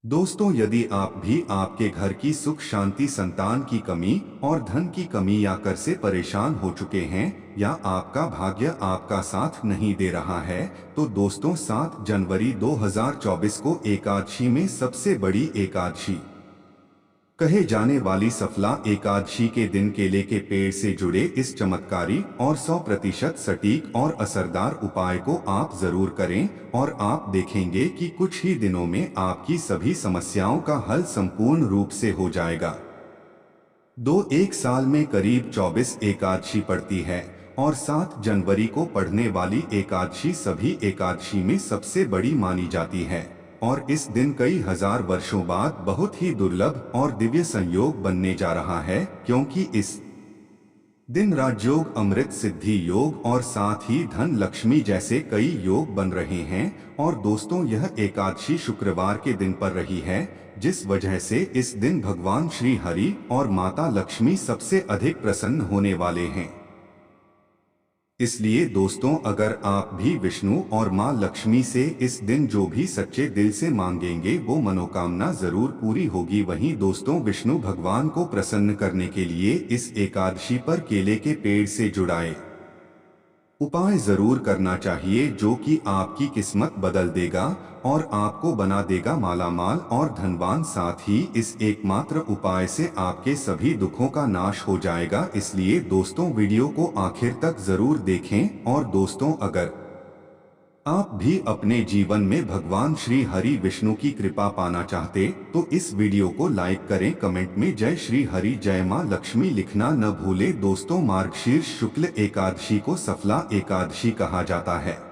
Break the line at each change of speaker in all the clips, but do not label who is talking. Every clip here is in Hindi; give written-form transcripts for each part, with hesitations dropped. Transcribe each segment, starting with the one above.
दोस्तों, यदि आप भी आपके घर की सुख शांति, संतान की कमी और धन की कमी या कर से परेशान हो चुके हैं या आपका भाग्य आपका साथ नहीं दे रहा है, तो दोस्तों 7 जनवरी 2024 को एकादशी में सबसे बड़ी एकादशी कहे जाने वाली सफला एकादशी के दिन केले के पेड़ से जुड़े इस चमत्कारी और 100% सटीक और असरदार उपाय को आप जरूर करें और आप देखेंगे कि कुछ ही दिनों में आपकी सभी समस्याओं का हल संपूर्ण रूप से हो जाएगा। एक साल में करीब 24 एकादशी पड़ती है और 7 जनवरी को पढ़ने वाली एकादशी सभी एकादशी में सबसे बड़ी मानी जाती है और इस दिन कई हजार वर्षों बाद बहुत ही दुर्लभ और दिव्य संयोग बनने जा रहा है, क्योंकि इस दिन राजयोग, अमृत सिद्धि योग और साथ ही धन लक्ष्मी जैसे कई योग बन रहे हैं। और दोस्तों, यह एकादशी शुक्रवार के दिन पर रही है, जिस वजह से इस दिन भगवान श्री हरि और माता लक्ष्मी सबसे अधिक प्रसन्न होने वाले हैं। इसलिए दोस्तों, अगर आप भी विष्णु और माँ लक्ष्मी से इस दिन जो भी सच्चे दिल से मांगेंगे वो मनोकामना जरूर पूरी होगी। वहीं दोस्तों, विष्णु भगवान को प्रसन्न करने के लिए इस एकादशी पर केले के पेड़ से जुड़ाए उपाय जरूर करना चाहिए, जो कि आपकी किस्मत बदल देगा और आपको बना देगा मालामाल और धनवान। साथ ही इस एकमात्र उपाय से आपके सभी दुखों का नाश हो जाएगा। इसलिए दोस्तों, वीडियो को आखिर तक जरूर देखें। और दोस्तों, अगर आप भी अपने जीवन में भगवान श्री हरि विष्णु की कृपा पाना चाहते तो इस वीडियो को लाइक करें, कमेंट में जय श्री हरि जय मां लक्ष्मी लिखना न भूलें। दोस्तों, मार्गशीर्ष शुक्ल एकादशी को सफला एकादशी कहा जाता है।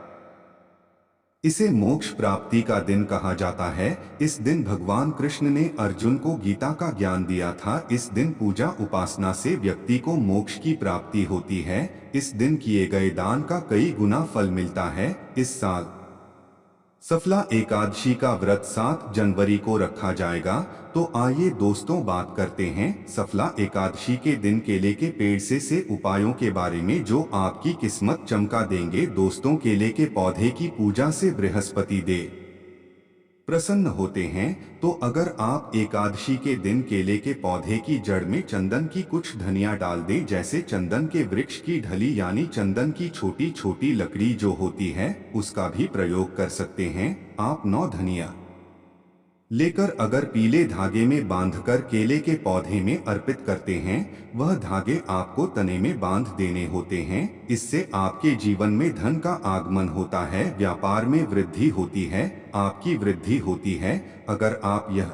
इसे मोक्ष प्राप्ति का दिन कहा जाता है। इस दिन भगवान कृष्ण ने अर्जुन को गीता का ज्ञान दिया था। इस दिन पूजा उपासना से व्यक्ति को मोक्ष की प्राप्ति होती है। इस दिन किए गए दान का कई गुना फल मिलता है। इस साल सफला एकादशी का व्रत 7 जनवरी को रखा जाएगा। तो आइए दोस्तों, बात करते हैं सफला एकादशी के दिन केले के पेड़ से उपायों के बारे में, जो आपकी किस्मत चमका देंगे। दोस्तों, केले के पौधे की पूजा से बृहस्पति देव प्रसन्न होते हैं। तो अगर आप एकादशी के दिन केले के पौधे की जड़ में चंदन की कुछ धनिया डाल दें, जैसे चंदन के वृक्ष की ढली यानी चंदन की छोटी छोटी लकड़ी जो होती है उसका भी प्रयोग कर सकते हैं। आप 9 धनिया लेकर अगर पीले धागे में बांधकर केले के पौधे में अर्पित करते हैं, वह धागे आपको तने में बांध देने होते हैं। इससे आपके जीवन में धन का आगमन होता है, व्यापार में वृद्धि होती है, आपकी वृद्धि होती है। अगर आप यह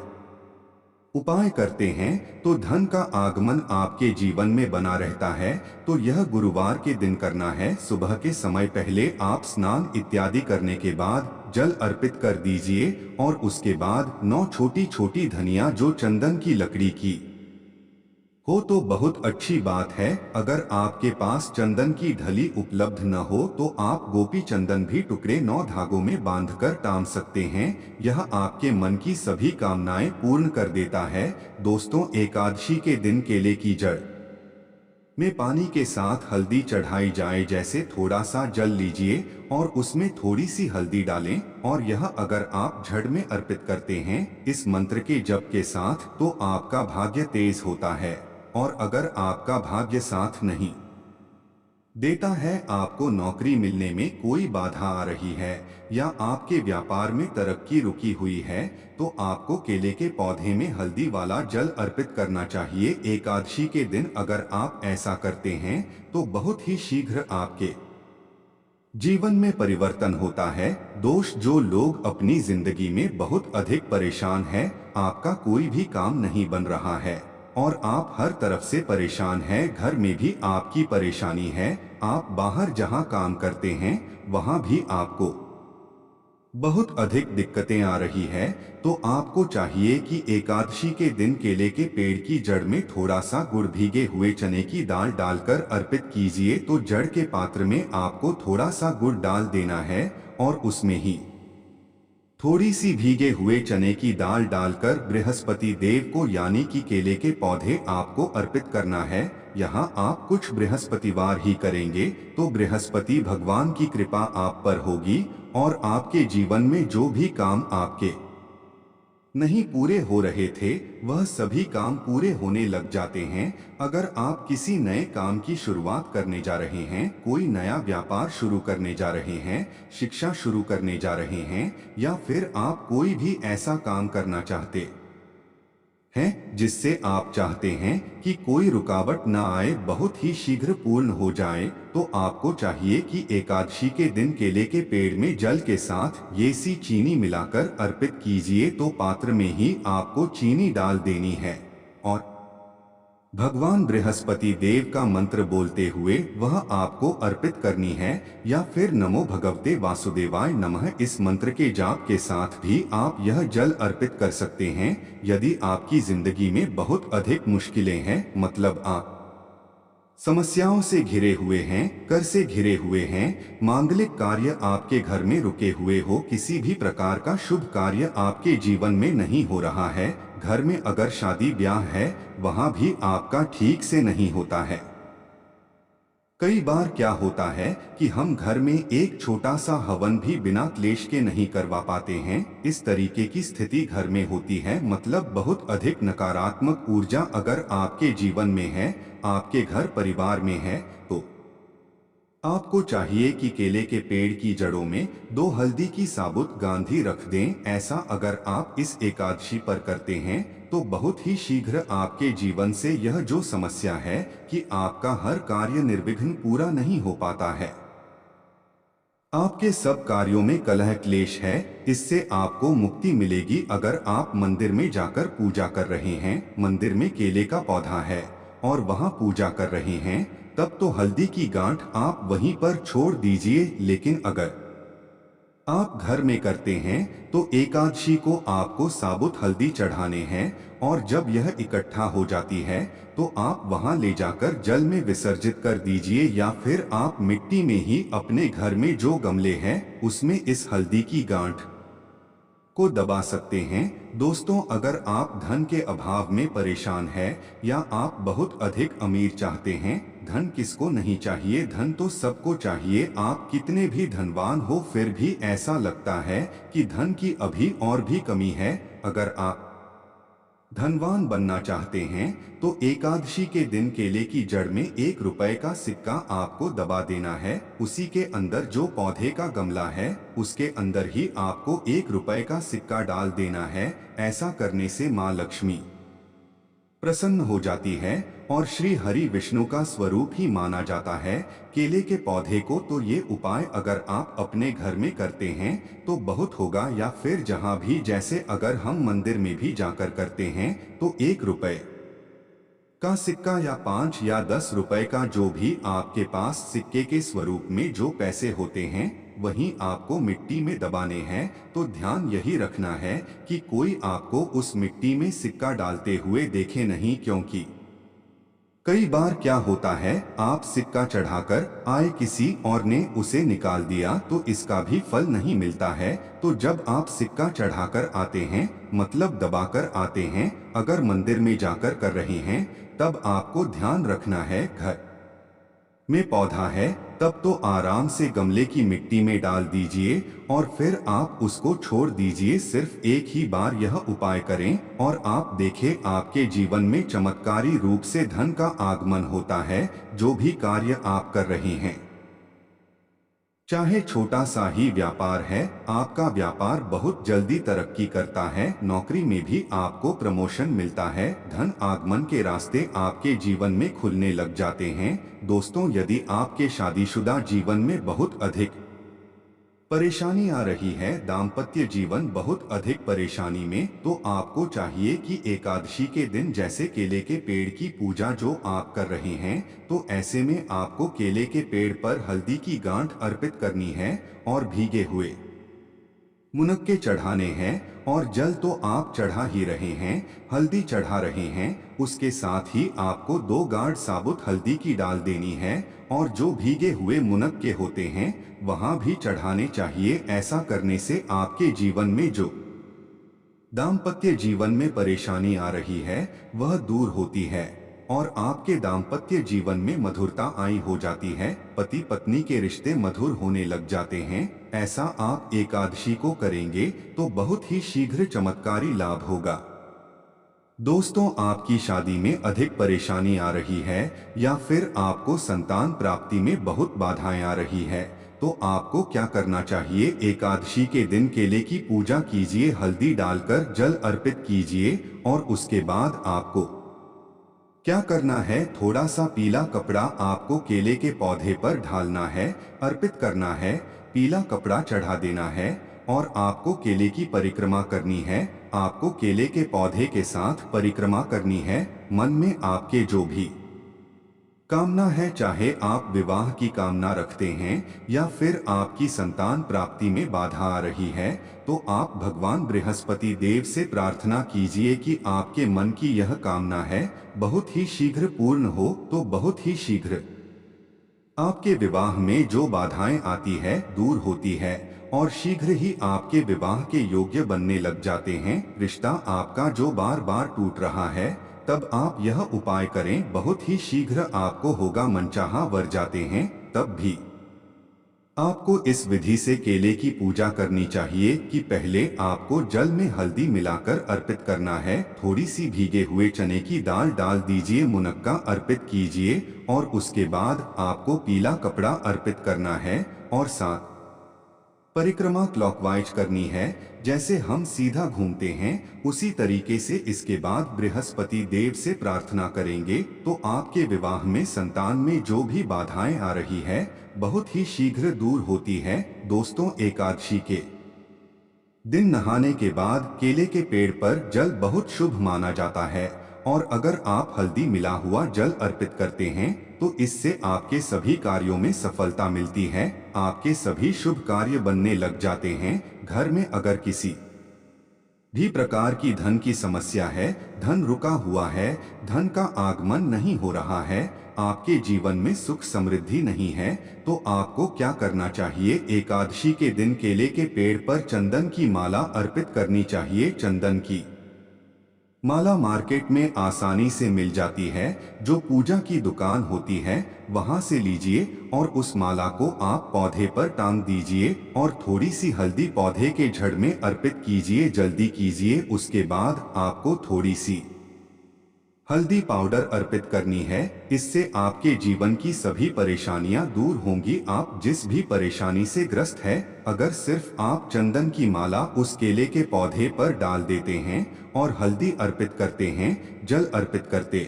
उपाय करते हैं तो धन का आगमन आपके जीवन में बना रहता है। तो यह गुरुवार के दिन करना है। सुबह के समय पहले आप स्नान इत्यादि करने के बाद जल अर्पित कर दीजिए और उसके बाद 9 छोटी छोटी धनिया जो चंदन की लकड़ी की हो तो बहुत अच्छी बात है। अगर आपके पास चंदन की ढली उपलब्ध न हो तो आप गोपी चंदन भी टुकड़े 9 धागों में बांधकर टांग सकते हैं। यह आपके मन की सभी कामनाएं पूर्ण कर देता है। दोस्तों, एकादशी के दिन केले की जड़ में पानी के साथ हल्दी चढ़ाई जाए। जैसे थोड़ा सा जल लीजिए और उसमें थोड़ी सी हल्दी डालें और यह अगर आप जड़ में अर्पित करते हैं इस मंत्र के जप के साथ, तो आपका भाग्य तेज होता है। और अगर आपका भाग्य साथ नहीं देता है, आपको नौकरी मिलने में कोई बाधा आ रही है या आपके व्यापार में तरक्की रुकी हुई है, तो आपको केले के पौधे में हल्दी वाला जल अर्पित करना चाहिए। एकादशी के दिन अगर आप ऐसा करते हैं तो बहुत ही शीघ्र आपके जीवन में परिवर्तन होता है। दोस्त, जो लोग अपनी जिंदगी में बहुत अधिक परेशान हैं, आपका कोई भी काम नहीं बन रहा है और आप हर तरफ से परेशान हैं, घर में भी आपकी परेशानी है, आप बाहर जहां काम करते हैं वहां भी आपको बहुत अधिक दिक्कतें आ रही है, तो आपको चाहिए कि एकादशी के दिन केले के पेड़ की जड़ में थोड़ा सा गुड़ भीगे हुए चने की दाल डालकर अर्पित कीजिए। तो जड़ के पात्र में आपको थोड़ा सा गुड़ डाल देना है और उसमें ही थोड़ी सी भीगे हुए चने की दाल डालकर बृहस्पति देव को यानी कि केले के पौधे आपको अर्पित करना है। यहाँ आप कुछ बृहस्पतिवार ही करेंगे तो बृहस्पति भगवान की कृपा आप पर होगी और आपके जीवन में जो भी काम आपके नहीं पूरे हो रहे थे, वह सभी काम पूरे होने लग जाते हैं। अगर आप किसी नए काम की शुरुआत करने जा रहे हैं, कोई नया व्यापार शुरू करने जा रहे हैं, शिक्षा शुरू करने जा रहे हैं, या फिर आप कोई भी ऐसा काम करना चाहते हैं जिससे आप चाहते हैं कि कोई रुकावट ना आए, बहुत ही शीघ्र पूर्ण हो जाए, तो आपको चाहिए कि एकादशी के दिन केले के पेड़ में जल के साथ ये सी चीनी मिलाकर अर्पित कीजिए। तो पात्र में ही आपको चीनी डाल देनी है और भगवान बृहस्पति देव का मंत्र बोलते हुए वह आपको अर्पित करनी है, या फिर नमो भगवते वासुदेवाय नमः इस मंत्र के जाप के साथ भी आप यह जल अर्पित कर सकते हैं। यदि आपकी जिंदगी में बहुत अधिक मुश्किलें हैं, मतलब आप समस्याओं से घिरे हुए हैं, कर से घिरे हुए हैं, मांगलिक कार्य आपके घर में रुके हुए हो, किसी भी प्रकार का शुभ कार्य आपके जीवन में नहीं हो रहा है, घर में अगर शादी ब्याह है वहां भी आपका ठीक से नहीं होता है। कई बार क्या होता है कि हम घर में एक छोटा सा हवन भी बिना क्लेश के नहीं करवा पाते हैं। इस तरीके की स्थिति घर में होती है, मतलब बहुत अधिक नकारात्मक ऊर्जा अगर आपके जीवन में है, आपके घर परिवार में है, तो आपको चाहिए कि केले के पेड़ की जड़ों में 2 हल्दी की साबुत गांधी रख दें। ऐसा अगर आप इस एकादशी पर करते हैं तो बहुत ही शीघ्र आपके जीवन से यह जो समस्या है कि आपका हर कार्य निर्विघ्न पूरा नहीं हो पाता है, आपके सब कार्यों में कलह क्लेश है, इससे आपको मुक्ति मिलेगी। अगर आप मंदिर में जाकर पूजा कर रहे हैं, मंदिर में केले का पौधा है और वहां पूजा कर रहे हैं, तब तो हल्दी की गांठ आप वहीं पर छोड़ दीजिए। लेकिन अगर आप घर में करते हैं तो एकादशी को आपको साबुत हल्दी चढ़ाने हैं, और जब यह इकट्ठा हो जाती है तो आप वहां ले जाकर जल में विसर्जित कर दीजिए, या फिर आप मिट्टी में ही अपने घर में जो गमले हैं उसमें इस हल्दी की गांठ को दबा सकते हैं। दोस्तों, अगर आप धन के अभाव में परेशान हैं या आप बहुत अधिक अमीर चाहते हैं, धन किसको नहीं चाहिए, धन तो सबको चाहिए। आप कितने भी धनवान हो फिर भी ऐसा लगता है कि धन की अभी और भी कमी है। अगर आप धनवान बनना चाहते हैं तो एकादशी के दिन केले की जड़ में 1 रुपए का सिक्का आपको दबा देना है। उसी के अंदर जो पौधे का गमला है उसके अंदर ही आपको 1 रुपए का सिक्का डाल देना है। ऐसा करने से माँ लक्ष्मी प्रसन्न हो जाती है और श्री हरि विष्णु का स्वरूप ही माना जाता है केले के पौधे को। तो ये उपाय अगर आप अपने घर में करते हैं तो बहुत होगा, या फिर जहां भी, जैसे अगर हम मंदिर में भी जाकर करते हैं तो 1 रुपए का सिक्का या 5 या 10 रुपए का, जो भी आपके पास सिक्के के स्वरूप में जो पैसे होते हैं वहीं आपको मिट्टी में दबाने हैं। तो ध्यान यही रखना है कि कोई आपको उस मिट्टी में सिक्का डालते हुए देखे नहीं, क्योंकि कई बार क्या होता है आप सिक्का चढ़ाकर आए, किसी और ने उसे निकाल दिया तो इसका भी फल नहीं मिलता है। तो जब आप सिक्का चढ़ाकर आते हैं, मतलब दबाकर आते हैं, अगर मंदिर में जाकर कर रहे हैं, तब आपको ध्यान रखना है घर में पौधा है तब तो आराम से गमले की मिट्टी में डाल दीजिए और फिर आप उसको छोड़ दीजिए। सिर्फ एक ही बार यह उपाय करें और आप देखें आपके जीवन में चमत्कारी रूप से धन का आगमन होता है। जो भी कार्य आप कर रहे हैं, चाहे छोटा सा ही व्यापार है, आपका व्यापार बहुत जल्दी तरक्की करता है। नौकरी में भी आपको प्रमोशन मिलता है, धन आगमन के रास्ते आपके जीवन में खुलने लग जाते हैं। दोस्तों, यदि आपके शादीशुदा जीवन में बहुत अधिक परेशानी आ रही है, दाम्पत्य जीवन बहुत अधिक परेशानी में, तो आपको चाहिए कि एकादशी के दिन जैसे केले के पेड़ की पूजा जो आप कर रहे हैं, तो ऐसे में आपको केले के पेड़ पर हल्दी की गांठ अर्पित करनी है और भीगे हुए मुनक्के चढ़ाने हैं। और जल तो आप चढ़ा ही रहे हैं, हल्दी चढ़ा रहे हैं, उसके साथ ही आपको 2 गांठ साबुत हल्दी की डाल देनी है और जो भीगे हुए मुनक्के होते हैं वहां भी चढ़ाने चाहिए। ऐसा करने से आपके जीवन में जो दाम्पत्य जीवन में परेशानी आ रही है वह दूर होती है। और आपके दाम्पत्य जीवन में मधुरता आई हो जाती है, पति पत्नी के रिश्ते मधुर होने लग जाते हैं। ऐसा आप एकादशी को करेंगे तो बहुत ही शीघ्र चमत्कारी लाभ होगा। दोस्तों, आपकी शादी में अधिक परेशानी आ रही है या फिर आपको संतान प्राप्ति में बहुत बाधाएं आ रही है, तो आपको क्या करना चाहिए? एकादशी के दिन केले की पूजा कीजिए, हल्दी डालकर जल अर्पित कीजिए और उसके बाद आपको क्या करना है? थोड़ा सा पीला कपड़ा आपको केले के पौधे पर ढालना है, अर्पित करना है, पीला कपड़ा चढ़ा देना है और आपको केले की परिक्रमा करनी है। आपको केले के पौधे के साथ परिक्रमा करनी है। मन में आपके जो भी कामना है, चाहे आप विवाह की कामना रखते हैं या फिर आपकी संतान प्राप्ति में बाधा आ रही है, तो आप भगवान बृहस्पति देव से प्रार्थना कीजिए कि आपके मन की यह कामना है बहुत ही शीघ्र पूर्ण हो। तो बहुत ही शीघ्र आपके विवाह में जो बाधाएं आती है दूर होती है और शीघ्र ही आपके विवाह के योग्य बनने लग जाते हैं। रिश्ता आपका जो बार बार टूट रहा है, तब आप यह उपाय करें, बहुत ही शीघ्र आपको होगा मनचाहा वर जाते हैं। तब भी आपको इस विधि से केले की पूजा करनी चाहिए कि पहले आपको जल में हल्दी मिलाकर अर्पित करना है, थोड़ी सी भीगे हुए चने की दाल डाल दीजिए, मुनक्का अर्पित कीजिए और उसके बाद आपको पीला कपड़ा अर्पित करना है और साथ परिक्रमा क्लॉकवाइज करनी है। जैसे हम सीधा घूमते हैं उसी तरीके से इसके बाद बृहस्पति देव से प्रार्थना करेंगे तो आपके विवाह में संतान में जो भी बाधाएं आ रही है बहुत ही शीघ्र दूर होती है। दोस्तों, एकादशी के दिन नहाने के बाद केले के पेड़ पर जल बहुत शुभ माना जाता है और अगर आप हल्दी मिला हुआ जल अर्पित करते हैं तो इससे आपके सभी कार्यों में सफलता मिलती है, आपके सभी शुभ कार्य बनने लग जाते हैं। घर में अगर किसी भी प्रकार की धन की समस्या है, धन रुका हुआ है, धन का आगमन नहीं हो रहा है, आपके जीवन में सुख समृद्धि नहीं है, तो आपको क्या करना चाहिए? एकादशी के दिन केले के पेड़ पर चंदन की माला अर्पित करनी चाहिए। चंदन की माला मार्केट में आसानी से मिल जाती है, जो पूजा की दुकान होती है वहां से लीजिए और उस माला को आप पौधे पर टांग दीजिए और थोड़ी सी हल्दी पौधे के जड़ में अर्पित कीजिए। जल्दी कीजिए, उसके बाद आपको थोड़ी सी हल्दी पाउडर अर्पित करनी है। इससे आपके जीवन की सभी परेशानियां दूर होंगी। आप जिस भी परेशानी से ग्रस्त है, अगर सिर्फ आप चंदन की माला उस केले के पौधे पर डाल देते हैं और हल्दी अर्पित करते हैं, जल अर्पित करते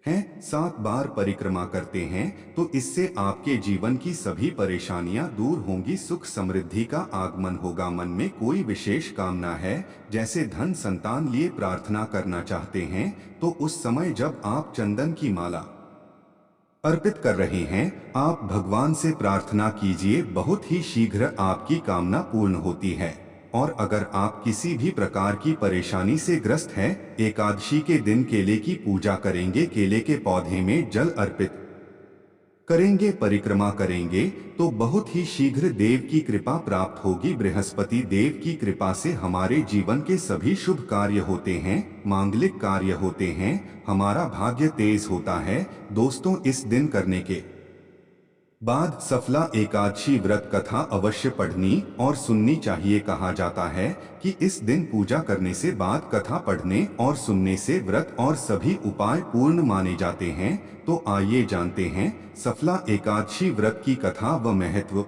हैं, 7 बार परिक्रमा करते हैं, तो इससे आपके जीवन की सभी परेशानियां दूर होंगी, सुख समृद्धि का आगमन होगा। मन में कोई विशेष कामना है, जैसे धन संतान लिए प्रार्थना करना चाहते हैं, तो उस समय जब आप चंदन की माला अर्पित कर रहे हैं, आप भगवान से प्रार्थना कीजिए, बहुत ही शीघ्र आपकी कामना पूर्ण होती है। और अगर आप किसी भी प्रकार की परेशानी से ग्रस्त हैं, एकादशी के दिन केले की पूजा करेंगे, केले के पौधे में जल अर्पित करेंगे, परिक्रमा करेंगे, तो बहुत ही शीघ्र देव की कृपा प्राप्त होगी। बृहस्पति देव की कृपा से हमारे जीवन के सभी शुभ कार्य होते हैं, मांगलिक कार्य होते हैं, हमारा भाग्य तेज होता है। दोस्तों, इस दिन करने के बाद सफला एकादशी व्रत कथा अवश्य पढ़नी और सुननी चाहिए। कहा जाता है कि इस दिन पूजा करने से बाद कथा पढ़ने और सुनने से व्रत और सभी उपाय पूर्ण माने जाते हैं। तो आइए जानते हैं सफला एकादशी व्रत की कथा व महत्व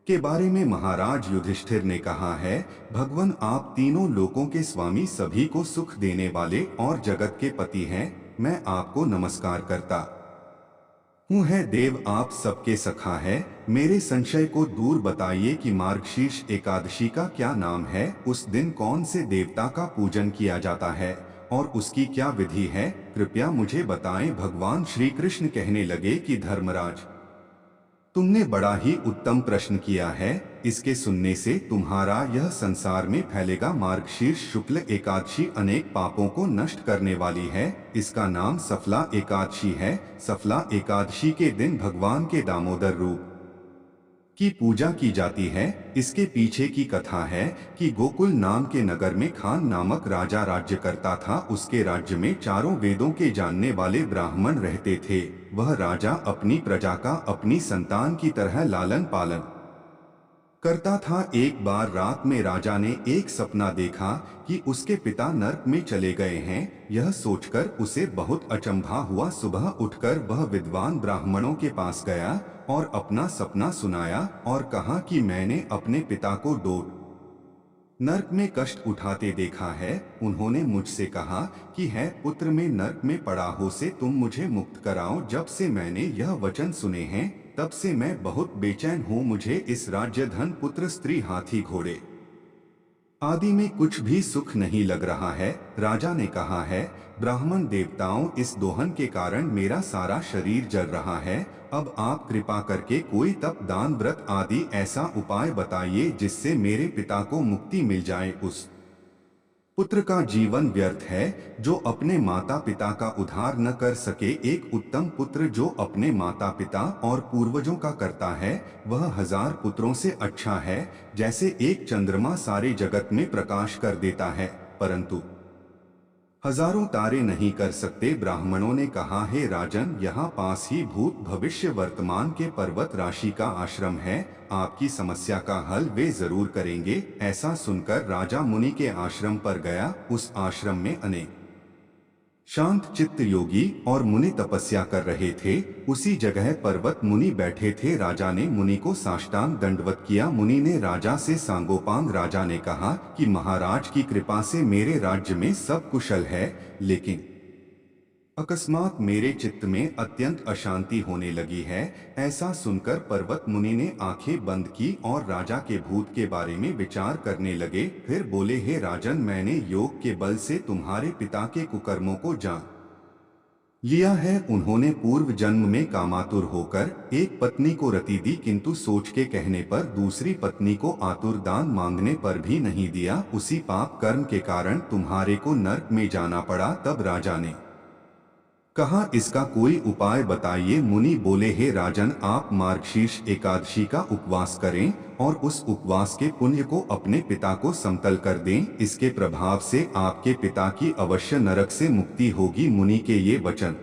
के बारे में। महाराज युधिष्ठिर ने कहा है, भगवान आप तीनों लोकों के स्वामी, सभी को सुख देने वाले और जगत के पति हैं, मैं आपको नमस्कार करता हूँ। है देव, आप सबके सखा है, मेरे संशय को दूर बताइए कि मार्गशीर्ष एकादशी का क्या नाम है, उस दिन कौन से देवता का पूजन किया जाता है और उसकी क्या विधि है, कृपया मुझे बताएं। भगवान श्री कृष्ण कहने लगे कि धर्मराज, तुमने बड़ा ही उत्तम प्रश्न किया है, इसके सुनने से तुम्हारा यह संसार में फैलेगा। मार्गशीर्ष शुक्ल एकादशी अनेक पापों को नष्ट करने वाली है, इसका नाम सफला एकादशी है। सफला एकादशी के दिन भगवान के दामोदर रूप की पूजा की जाती है। इसके पीछे की कथा है कि गोकुल नाम के नगर में खान नामक राजा राज्य करता था। उसके राज्य में चारों वेदों के जानने वाले ब्राह्मण रहते थे। वह राजा अपनी प्रजा का अपनी संतान की तरह लालन पालन करता था। एक बार रात में राजा ने एक सपना देखा कि उसके पिता नर्क में चले गए हैं। यह सोचकर उसे बहुत अचंभा हुआ। सुबह उठकर वह विद्वान ब्राह्मणों के पास गया और अपना सपना सुनाया और कहा कि मैंने अपने पिता को नर्क में कष्ट उठाते देखा है। उन्होंने मुझसे कहा कि है पुत्र, में नर्क में पड़ा हो से तुम मुझे मुक्त कराओ। जब से मैंने यह वचन सुने हैं तब से मैं बहुत बेचैन हूँ। मुझे इस राज्य, धन, पुत्र, स्त्री, हाथी, घोड़े आदि में कुछ भी सुख नहीं लग रहा है। राजा ने कहा है, ब्राह्मण देवताओं, इस दोहन के कारण मेरा सारा शरीर जल रहा है। अब आप कृपा करके कोई तप, दान, व्रत आदि ऐसा उपाय बताइए जिससे मेरे पिता को मुक्ति मिल जाए। उस पुत्र का जीवन व्यर्थ है जो अपने माता पिता का उद्धार न कर सके। एक उत्तम पुत्र जो अपने माता पिता और पूर्वजों का करता है वह 1000 पुत्रों से अच्छा है। जैसे एक चंद्रमा सारे जगत में प्रकाश कर देता है परंतु हजारों तारे नहीं कर सकते। ब्राह्मणों ने कहा, हे राजन, यहाँ पास ही भूत, भविष्य, वर्तमान के पर्वत राशि का आश्रम है। आपकी समस्या का हल वे जरूर करेंगे। ऐसा सुनकर राजा मुनि के आश्रम पर गया। उस आश्रम में अनेक शांत चित्त योगी और मुनि तपस्या कर रहे थे। उसी जगह पर्वत मुनि बैठे थे। राजा ने मुनि को साष्टांग दंडवत किया। मुनि ने राजा से सांगोपांग। राजा ने कहा कि महाराज की कृपा से मेरे राज्य में सब कुशल है, लेकिन अकस्मात मेरे चित्त में अत्यंत अशांति होने लगी है। ऐसा सुनकर पर्वत मुनि ने आंखें बंद की और राजा के भूत के बारे में विचार करने लगे। फिर बोले, हे राजन, मैंने योग के बल से तुम्हारे पिता के कुकर्मों को जान लिया है। उन्होंने पूर्व जन्म में कामातुर होकर एक पत्नी को रति दी, किंतु सोच के कहने पर दूसरी पत्नी को आतुर दान मांगने पर भी नहीं दिया। उसी पाप कर्म के कारण तुम्हारे को नर्क में जाना पड़ा। तब राजा ने कहा, इसका कोई उपाय बताइए। मुनि बोले, हे राजन, आप मार्गशीर्ष एकादशी का उपवास करें और उस उपवास के पुण्य को अपने पिता को समतल कर दें। इसके प्रभाव से आपके पिता की अवश्य नरक से मुक्ति होगी। मुनि के ये वचन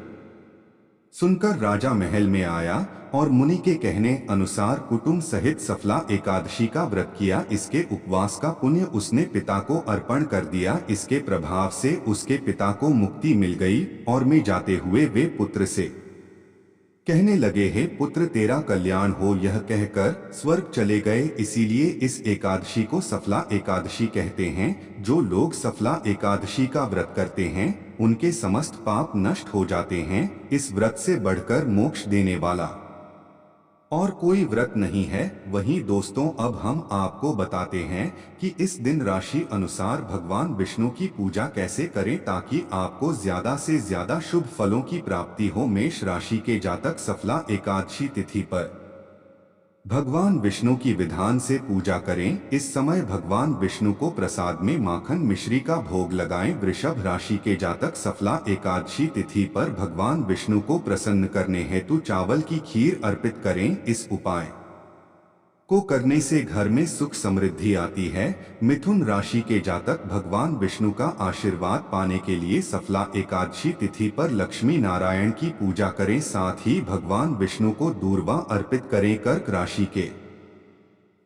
सुनकर राजा महल में आया और मुनि के कहने अनुसार कुटुंब सहित सफला एकादशी का व्रत किया। इसके उपवास का पुण्य उसने पिता को अर्पण कर दिया। इसके प्रभाव से उसके पिता को मुक्ति मिल गई और में जाते हुए वे पुत्र से कहने लगे, हे पुत्र, तेरा कल्याण हो। यह कहकर स्वर्ग चले गए। इसीलिए इस एकादशी को सफला एकादशी कहते हैं। जो लोग सफला एकादशी का व्रत करते हैं उनके समस्त पाप नष्ट हो जाते हैं। इस व्रत से बढ़कर मोक्ष देने वाला और कोई व्रत नहीं है। वहीं दोस्तों, अब हम आपको बताते हैं कि इस दिन राशि अनुसार भगवान विष्णु की पूजा कैसे करें ताकि आपको ज्यादा से ज्यादा शुभ फलों की प्राप्ति हो। मेष राशि के जातक सफला एकादशी तिथि पर भगवान विष्णु की विधान से पूजा करें। इस समय भगवान विष्णु को प्रसाद में माखन मिश्री का भोग लगाएं। वृषभ राशि के जातक सफला एकादशी तिथि पर भगवान विष्णु को प्रसन्न करने हेतु चावल की खीर अर्पित करें। इस उपाय को करने से घर में सुख समृद्धि आती है। मिथुन राशि के जातक भगवान विष्णु का आशीर्वाद पाने के लिए सफला एकादशी तिथि पर लक्ष्मी नारायण की पूजा करें। साथ ही भगवान विष्णु को दूर्वा अर्पित करें। कर्क राशि के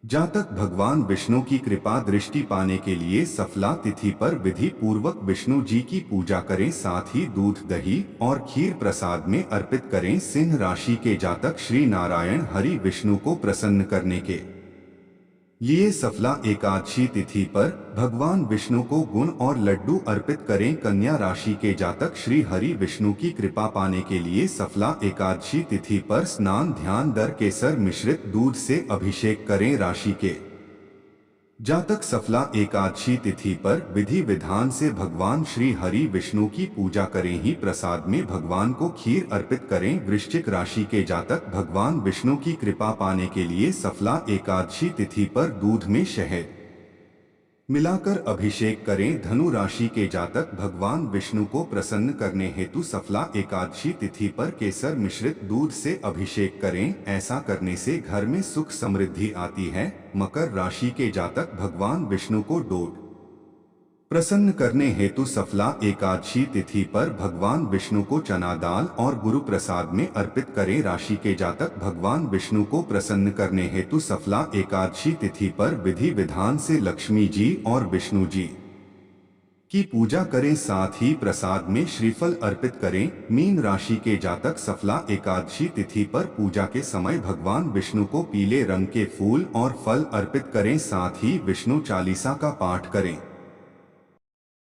जातक भगवान विष्णु की कृपा दृष्टि पाने के लिए सफला तिथि पर विधि पूर्वक विष्णु जी की पूजा करें। साथ ही दूध, दही और खीर प्रसाद में अर्पित करें। सिंह राशि के जातक श्री नारायण हरि विष्णु को प्रसन्न करने के लिए सफला एकादशी तिथि पर भगवान विष्णु को गुण और लड्डू अर्पित करें। कन्या राशि के जातक श्री हरि विष्णु की कृपा पाने के लिए सफला एकादशी तिथि पर स्नान, ध्यान, दर, केसर मिश्रित दूध से अभिषेक करें। राशि के जातक सफला एकादशी तिथि पर विधि विधान से भगवान श्री हरि विष्णु की पूजा करें। ही प्रसाद में भगवान को खीर अर्पित करें। वृश्चिक राशि के जातक भगवान विष्णु की कृपा पाने के लिए सफला एकादशी तिथि पर दूध में शहद मिलाकर अभिषेक करें। धनु राशि के जातक भगवान विष्णु को प्रसन्न करने हेतु सफला एकादशी तिथि पर केसर मिश्रित दूध से अभिषेक करें। ऐसा करने से घर में सुख समृद्धि आती है। मकर राशि के जातक भगवान विष्णु को डोड प्रसन्न करने हेतु सफला एकादशी तिथि पर भगवान विष्णु को चना दाल और गुरु प्रसाद में अर्पित करें। राशि के जातक भगवान विष्णु को प्रसन्न करने हेतु सफला एकादशी तिथि पर विधि विधान से लक्ष्मी जी और विष्णु जी की पूजा करें। साथ ही प्रसाद में श्रीफल अर्पित करें। मीन राशि के जातक सफला एकादशी तिथि पर पूजा के समय भगवान विष्णु को पीले रंग के फूल और फल अर्पित करें। साथ ही विष्णु चालीसा का पाठ करें।